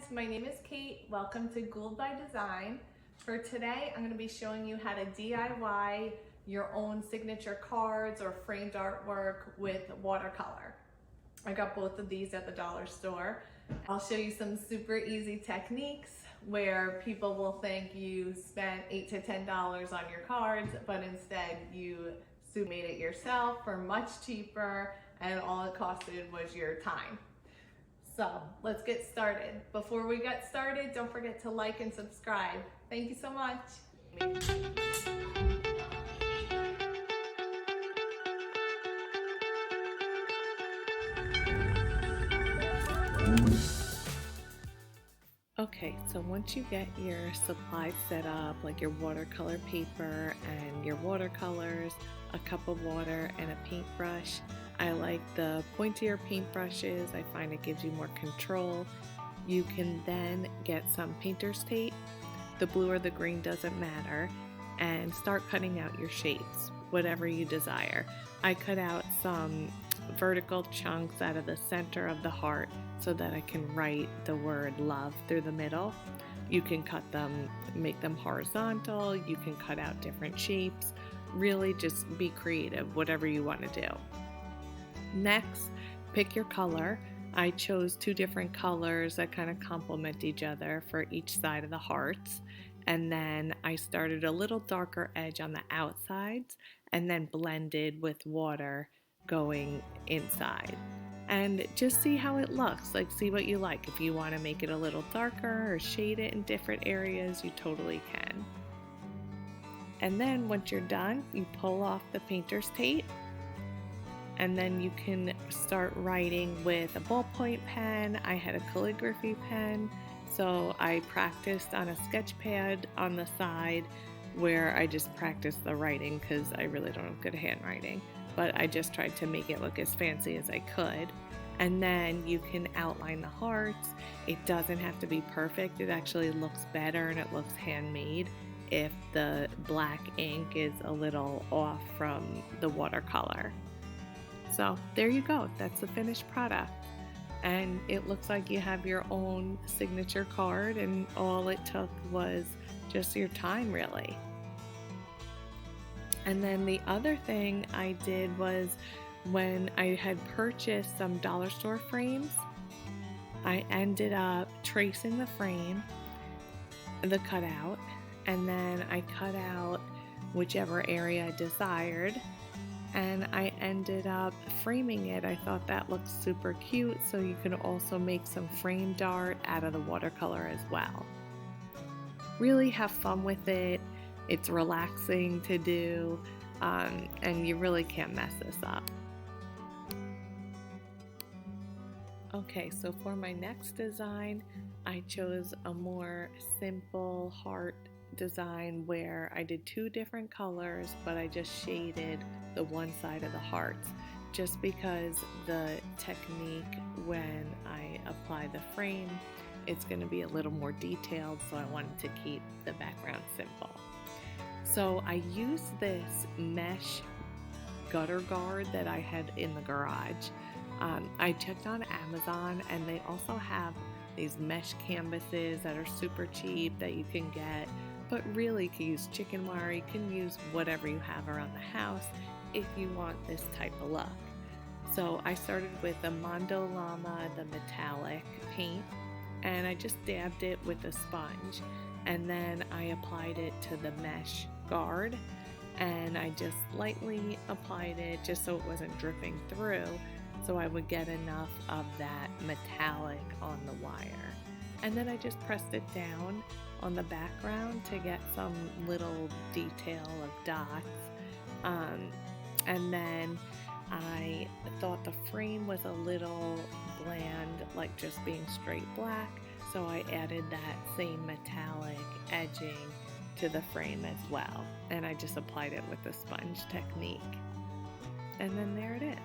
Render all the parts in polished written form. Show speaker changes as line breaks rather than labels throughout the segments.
friends, my name is Kate. Welcome to Gould by Design. For today, I'm going to be showing you how to DIY your own signature cards or framed artwork with watercolor. I got both of these at the dollar store. I'll show you some super easy techniques where people will think you spent $8 to $10 on your cards, but instead you made it yourself for much cheaper and all it costed was your time. So let's get started. Before we get started, don't forget to like and subscribe. Thank you so much. Okay, so once you get your supplies set up, like your watercolor paper and your watercolors, a cup of water, and a paintbrush. I like the pointier paintbrushes. I find it gives you more control. You can then get some painter's tape. The blue or the green doesn't matter. And start cutting out your shapes, whatever you desire. I cut out some vertical chunks out of the center of the heart so that I can write the word love through the middle. You can cut them, make them horizontal. You can cut out different shapes. Really just be creative, whatever you want to do. Next, pick your color. I chose two different colors that kind of complement each other for each side of the hearts. And then I started a little darker edge on the outsides and then blended with water going inside. And just see how it looks, like see what you like. If you want to make it a little darker or shade it in different areas, you totally can. And then once you're done, you pull off the painter's tape. And then you can start writing with a ballpoint pen. I had a calligraphy pen, so I practiced on a sketch pad on the side where I just practiced the writing because I really don't have good handwriting. But I just tried to make it look as fancy as I could. And then you can outline the hearts. It doesn't have to be perfect. It actually looks better and it looks handmade if the black ink is a little off from the watercolor. So there you go, that's the finished product. And it looks like you have your own signature card and all it took was just your time really. And then the other thing I did was when I had purchased some dollar store frames, I ended up tracing the frame, the cutout, and then I cut out whichever area I desired. And I ended up framing it. I thought that looked super cute, so you can also make some framed art out of the watercolor as well. Really have fun with it. It's relaxing to do, and you really can't mess this up. Okay, so for my next design, I chose a more simple heart design where I did two different colors, but I just shaded the one side of the hearts just because the technique when I apply the frame, it's going to be a little more detailed, so I wanted to keep the background simple. So I used this mesh gutter guard that I had in the garage. I checked on Amazon and they also have these mesh canvases that are super cheap that you can get, but really you can use chicken wire, you can use whatever you have around the house if you want this type of look. So I started with the Mondo Llama, the metallic paint, and I just dabbed it with a sponge, and then I applied it to the mesh guard, and I just lightly applied it just so it wasn't dripping through, so I would get enough of that metallic on the wire. And then I just pressed it down on the background to get some little detail of dots. And then I thought the frame was a little bland, like just being straight black, so I added that same metallic edging to the frame as well. And I just applied it with the sponge technique. And then there it is.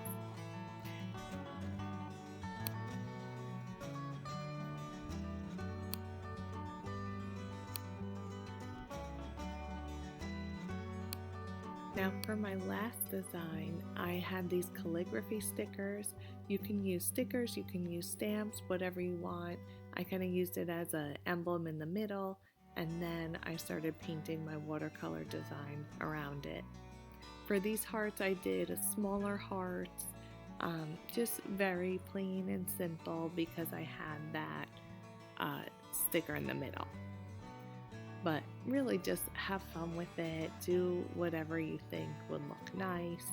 Now for my last design, I had these calligraphy stickers. You can use stickers, you can use stamps, whatever you want. I kind of used it as an emblem in the middle, and then I started painting my watercolor design around it. For these hearts, I did smaller hearts, just very plain and simple because I had that sticker in the middle. But really just have fun with it, do whatever you think would look nice.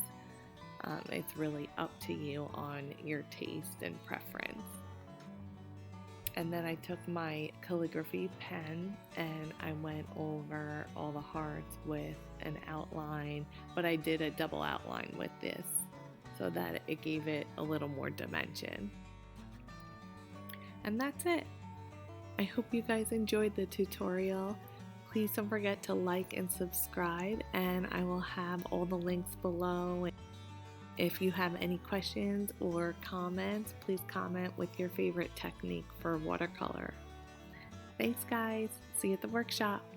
It's really up to you on your taste and preference. And then I took my calligraphy pen and I went over all the hearts with an outline, but I did a double outline with this so that it gave it a little more dimension. And that's it. I hope you guys enjoyed the tutorial. Please don't forget to like and subscribe, and I will have all the links below. If you have any questions or comments, please comment with your favorite technique for watercolor. Thanks guys, see you at the workshop.